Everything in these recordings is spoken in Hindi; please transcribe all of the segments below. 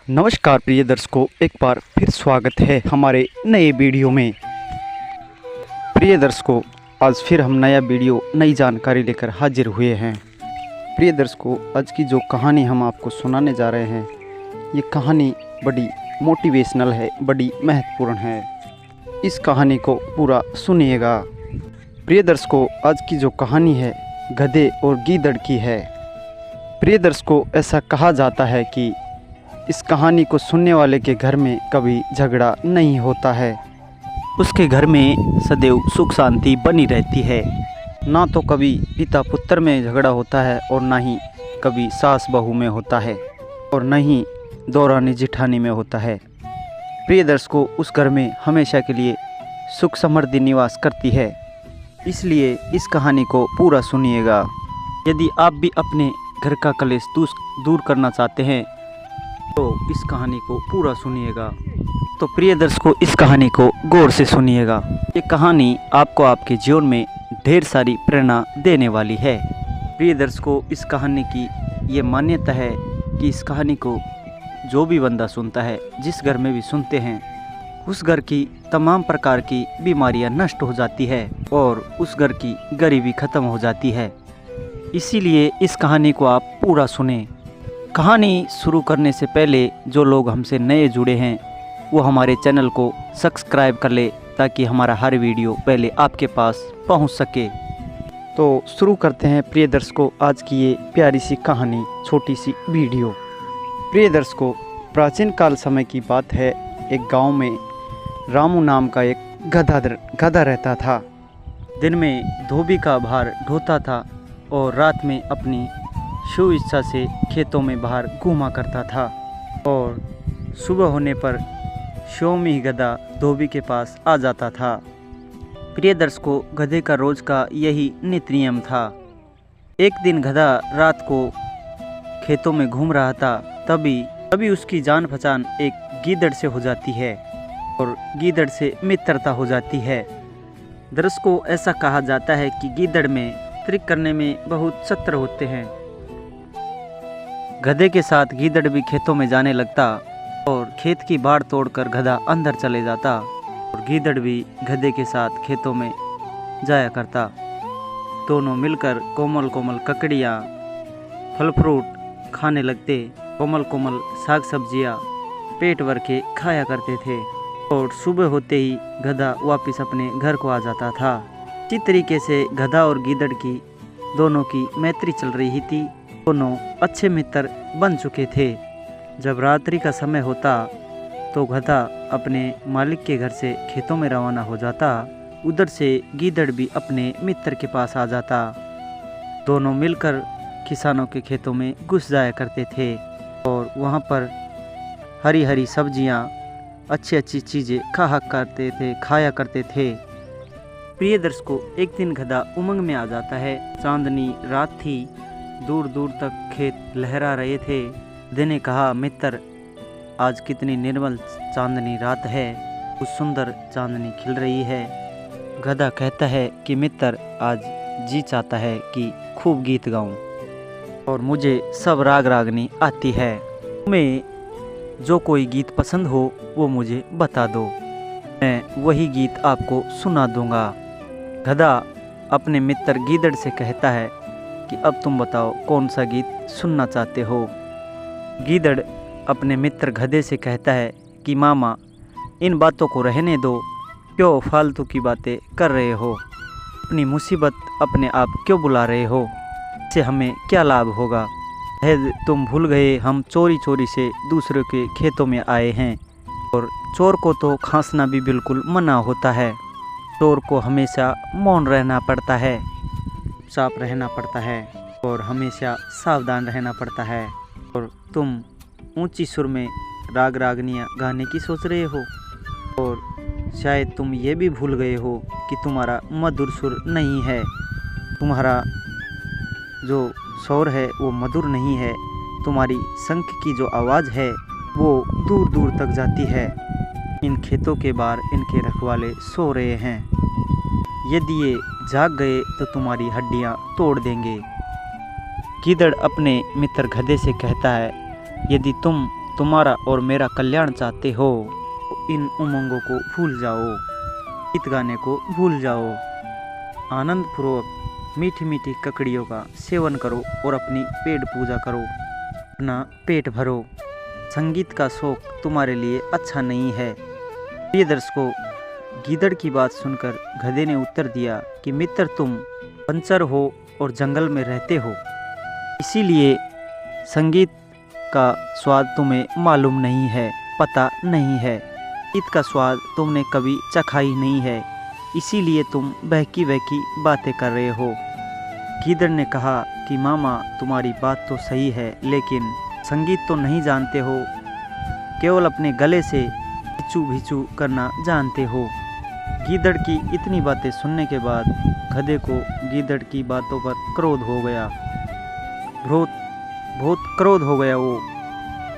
नमस्कार प्रिय दर्शकों, एक बार फिर स्वागत है हमारे नए वीडियो में। प्रिय दर्शकों, आज फिर हम नया वीडियो नई जानकारी लेकर हाजिर हुए हैं। प्रिय दर्शकों, आज की जो कहानी हम आपको सुनाने जा रहे हैं, ये कहानी बड़ी मोटिवेशनल है, बड़ी महत्वपूर्ण है। इस कहानी को पूरा सुनिएगा। प्रिय दर्शकों, आज की जो कहानी है गधे और गीदड़ की है। प्रिय दर्शकों, ऐसा कहा जाता है कि इस कहानी को सुनने वाले के घर में कभी झगड़ा नहीं होता है। उसके घर में सदैव सुख शांति बनी रहती है। ना तो कभी पिता पुत्र में झगड़ा होता है और ना ही कभी सास बहू में होता है और न ही दौरानी जिठानी में होता है। प्रिय दर्शकों, उस घर में हमेशा के लिए सुख समृद्धि निवास करती है। इसलिए इस कहानी को पूरा सुनिएगा। यदि आप भी अपने घर का कलेश दूर करना चाहते हैं तो इस कहानी को पूरा सुनिएगा। तो प्रिय दर्शकों, इस कहानी को गौर से सुनिएगा। ये कहानी आपको आपके जीवन में ढेर सारी प्रेरणा देने वाली है। प्रिय दर्शकों, इस कहानी की ये मान्यता है कि इस कहानी को जो भी बंदा सुनता है, जिस घर में भी सुनते हैं, उस घर की तमाम प्रकार की बीमारियां नष्ट हो जाती है और उस घर की गरीबी खत्म हो जाती है। इसीलिए इस कहानी को आप पूरा सुने। कहानी शुरू करने से पहले जो लोग हमसे नए जुड़े हैं वो हमारे चैनल को सब्सक्राइब कर ले, ताकि हमारा हर वीडियो पहले आपके पास पहुंच सके। तो शुरू करते हैं प्रिय दर्शकों आज की ये प्यारी सी कहानी, छोटी सी वीडियो। प्रिय दर्शकों, प्राचीन काल समय की बात है। एक गांव में रामू नाम का एक गधा रहता था। दिन में धोबी का भार ढोता था और रात में अपनी शिव इच्छा से खेतों में बाहर घूमा करता था। और सुबह होने पर शिवमी गधा धोबी के पास आ जाता था। प्रिय दर्शकों, गधे का रोज का यही नित्य नियम था। एक दिन गधा रात को खेतों में घूम रहा था। तभी उसकी जान पहचान एक गीदड़ से हो जाती है और गीदड़ से मित्रता हो जाती है। दर्शकों, ऐसा कहा जाता है कि गीदड़ में ट्रिक करने में बहुत शत्र होते हैं। गधे के साथ गीदड़ भी खेतों में जाने लगता और खेत की बाड़ तोड़कर गधा अंदर चले जाता और गीदड़ भी गधे के साथ खेतों में जाया करता। दोनों मिलकर कोमल कोमल ककड़ियाँ, फल फ्रूट खाने लगते। कोमल कोमल साग सब्जियाँ पेट भर के खाया करते थे और सुबह होते ही गधा वापस अपने घर को आ जाता था। इसी तरीके से गधा और गीदड़ की दोनों की मैत्री चल रही थी। दोनों अच्छे मित्र बन चुके थे। जब रात्रि का समय होता तो गधा अपने मालिक के घर से खेतों में रवाना हो जाता। उधर से गीदड़ भी अपने मित्र के पास आ जाता। दोनों मिलकर किसानों के खेतों में घुस जाया करते थे और वहाँ पर हरी हरी सब्जियाँ, अच्छी अच्छी चीज़ें खाया करते थे। प्रिय दर्शकों, एक दिन गधा उमंग में आ जाता है। चांदनी रात थी, दूर दूर तक खेत लहरा रहे थे। गधे ने कहा, मित्र, आज कितनी निर्मल चांदनी रात है, कुछ सुंदर चांदनी खिल रही है। गधा कहता है कि मित्र, आज जी चाहता है कि खूब गीत गाऊं और मुझे सब राग रागनी आती है। तुम्हें जो कोई गीत पसंद हो वो मुझे बता दो, मैं वही गीत आपको सुना दूंगा। गधा अपने मित्र गीदड़ से कहता है कि अब तुम बताओ कौन सा गीत सुनना चाहते हो। गीदड़ अपने मित्र गधे से कहता है कि मामा, इन बातों को रहने दो, क्यों फालतू की बातें कर रहे हो? अपनी मुसीबत अपने आप क्यों बुला रहे हो? इससे हमें क्या लाभ होगा? तुम भूल गए हम चोरी चोरी से दूसरों के खेतों में आए हैं और चोर को तो खांसना भी बिल्कुल मना होता है। चोर को हमेशा मौन रहना पड़ता है, साफ रहना पड़ता है और हमेशा सावधान रहना पड़ता है। और तुम ऊंची सुर में राग रागनियाँ गाने की सोच रहे हो और शायद तुम ये भी भूल गए हो कि तुम्हारा मधुर सुर नहीं है, तुम्हारा जो स्वर है वो मधुर नहीं है, तुम्हारी शंख की जो आवाज़ है वो दूर दूर तक जाती है। इन खेतों के बाहर इनके रखवाले सो रहे हैं, यदि ये जाग गए तो तुम्हारी हड्डियां तोड़ देंगे। गीदड़ अपने मित्र गधे से कहता है, यदि तुम तुम्हारा और मेरा कल्याण चाहते हो तो इन उमंगों को भूल जाओ, गीत गाने को भूल जाओ, आनंद पूर्वक मीठी मीठी ककड़ियों का सेवन करो और अपनी पेट पूजा करो, अपना पेट भरो। संगीत का शौक तुम्हारे लिए अच्छा नहीं है। प्रिय दर्शकों, गीदड़ की बात सुनकर गधे ने उत्तर दिया कि मित्र, तुम पंचर हो और जंगल में रहते हो, इसीलिए संगीत का स्वाद तुम्हें मालूम नहीं है, पता नहीं है। गीत का स्वाद तुमने कभी चखा ही नहीं है, इसीलिए तुम बहकी बहकी बातें कर रहे हो। गीदड़ ने कहा कि मामा, तुम्हारी बात तो सही है, लेकिन संगीत तो नहीं जानते हो, केवल अपने गले से भिचू भिचू करना जानते हो। गीदड़ की इतनी बातें सुनने के बाद गधे को गीदड़ की बातों पर क्रोध हो गया, बहुत क्रोध हो गया वो,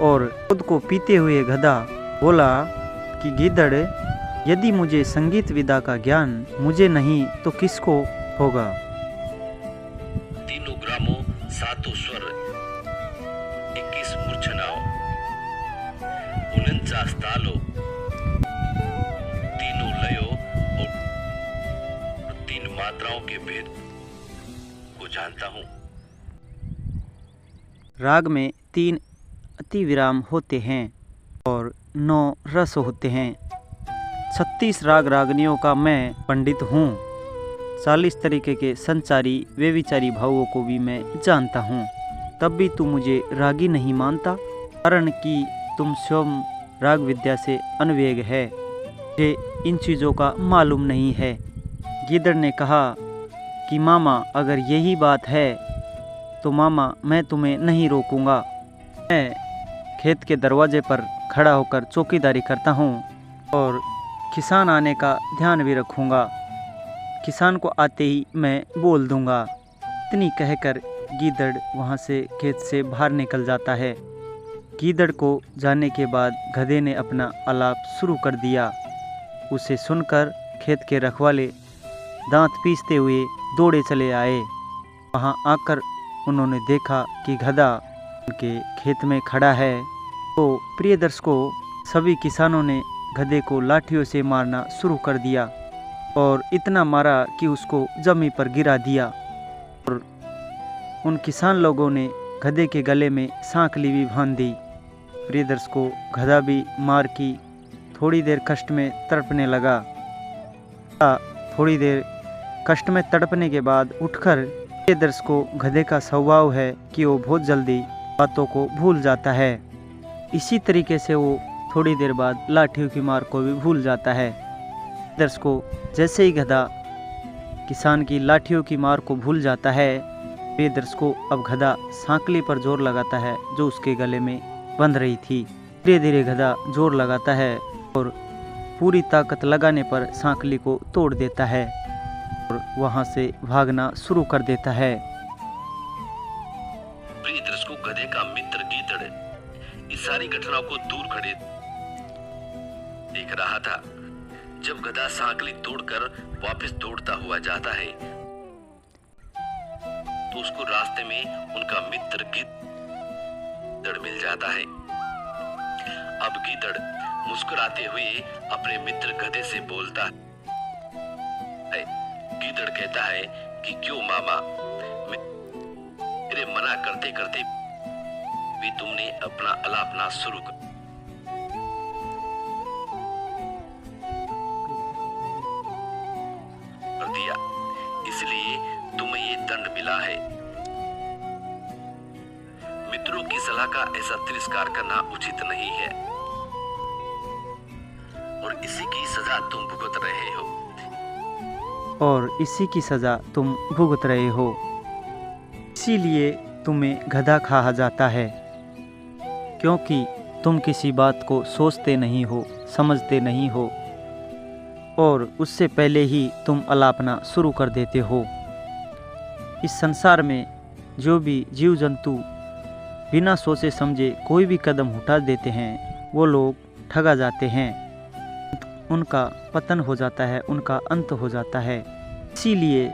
और खुद को पीते हुए गधा बोला कि गीदड़, यदि मुझे संगीत विधा का ज्ञान मुझे नहीं तो किसको होगा। तीनों ग्रामों, सातों स्वर, 21 मूर्छनाओं, 49 तालों, तीनों लयों और 3 मात्राओं के भेद को जानता हूँ। राग में 3 अति विराम होते हैं और 9 रस होते हैं। 36 राग रागनियों का मैं पंडित हूँ। 40 तरीके के संचारी वे विचारी भावों को भी मैं जानता हूँ। तब भी तू मुझे रागी नहीं मानता, कारण कि तुम स्वयं राग विद्या से अनवेग है, मुझे इन चीज़ों का मालूम नहीं है। गीदड़ ने कहा कि मामा, अगर यही बात है तो मामा, मैं तुम्हें नहीं रोकूंगा। मैं खेत के दरवाजे पर खड़ा होकर चौकीदारी करता हूँ और किसान आने का ध्यान भी रखूँगा। किसान को आते ही मैं बोल दूँगा। इतनी कहकर गीदड़ वहाँ से खेत से बाहर निकल जाता है। गीदड़ को जाने के बाद गधे ने अपना आलाप शुरू कर दिया। उसे सुनकर खेत के रखवाले दांत पीसते हुए दौड़े चले आए। वहाँ आकर उन्होंने देखा कि गधा उनके खेत में खड़ा है। तो प्रिय दर्शकों, सभी किसानों ने गधे को लाठियों से मारना शुरू कर दिया और इतना मारा कि उसको जमीन पर गिरा दिया। और उन किसान लोगों ने गधे के गले में सांकली भी बांध दी। प्रिय दर्शकों, गधा भी मार की थोड़ी देर कष्ट में तड़पने लगा। थोड़ी देर कष्ट में तड़पने के बाद उठकर, प्रिय दर्शकों, गधे का स्वभाव है कि वो बहुत जल्दी बातों को भूल जाता है। इसी तरीके से वो थोड़ी देर बाद लाठियों की मार को भी भूल जाता है। दर्शकों, जैसे ही गधा किसान की लाठियों की मार को भूल जाता है, प्रिय दर्शकों, अब गधा सांकली पर जोर लगाता है जो उसके गले में बंध रही थी। धीरे धीरे गधा जोर लगाता है और पूरी ताकत लगाने पर सांकली को तोड़ देता है और वहां से भागना शुरू कर देता है। प्रिय दर्शकों, गधे का मित्र गीदड़ इस सारी घटनाओं को दूर खड़े देख रहा था। जब गधा सांकली तोड़कर वापस दौड़ता हुआ जाता है तो उसको रास्ते में उनका मित्र गीदड़ मिल जाता है। अब गीदड़ मुस्कुराते हुए अपने मित्र गधे से बोलता है। गीदड़ कहता है कि क्यों मामा, मेरे मना करते करते भी तुमने अपना अलापना शुरू कर दिया, इसलिए तुम्हें ये दंड मिला है। मित्रों की सलाह का ऐसा तिरस्कार करना उचित नहीं है और इसी की सजा तुम भुगत रहे हो। इसीलिए तुम्हें गधा कहा जाता है, क्योंकि तुम किसी बात को सोचते नहीं हो, समझते नहीं हो और उससे पहले ही तुम अलापना शुरू कर देते हो। इस संसार में जो भी जीव जंतु बिना सोचे समझे कोई भी कदम उठा देते हैं, वो लोग ठगा जाते हैं, उनका पतन हो जाता है, उनका अंत हो जाता है। इसीलिए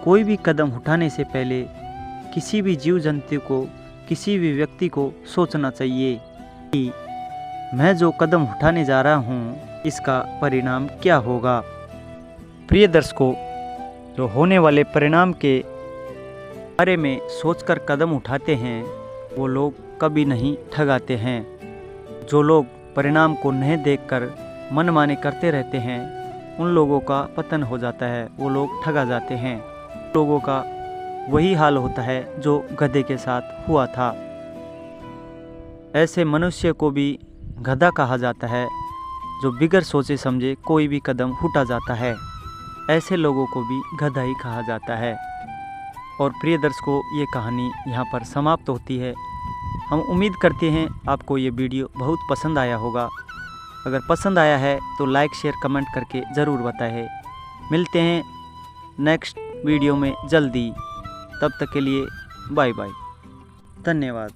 कोई भी कदम उठाने से पहले किसी भी जीव जंतु को, किसी भी व्यक्ति को सोचना चाहिए कि मैं जो कदम उठाने जा रहा हूँ इसका परिणाम क्या होगा। प्रिय दर्शकों, जो होने वाले परिणाम के बारे में सोचकर कदम उठाते हैं वो लोग कभी नहीं ठगाते हैं। जो लोग परिणाम को नहीं देखकर मनमानी करते रहते हैं उन लोगों का पतन हो जाता है, वो लोग ठगा जाते हैं। लोगों का वही हाल होता है जो गधे के साथ हुआ था। ऐसे मनुष्य को भी गधा कहा जाता है जो बिगर सोचे समझे कोई भी कदम उठा जाता है। ऐसे लोगों को भी गधा ही कहा जाता है। और प्रिय दर्शकों, ये कहानी यहाँ पर समाप्त होती है। हम उम्मीद करते हैं आपको ये वीडियो बहुत पसंद आया होगा। अगर पसंद आया है तो लाइक शेयर कमेंट करके ज़रूर बताएं। मिलते हैं नेक्स्ट वीडियो में जल्दी। तब तक के लिए बाय बाय। धन्यवाद।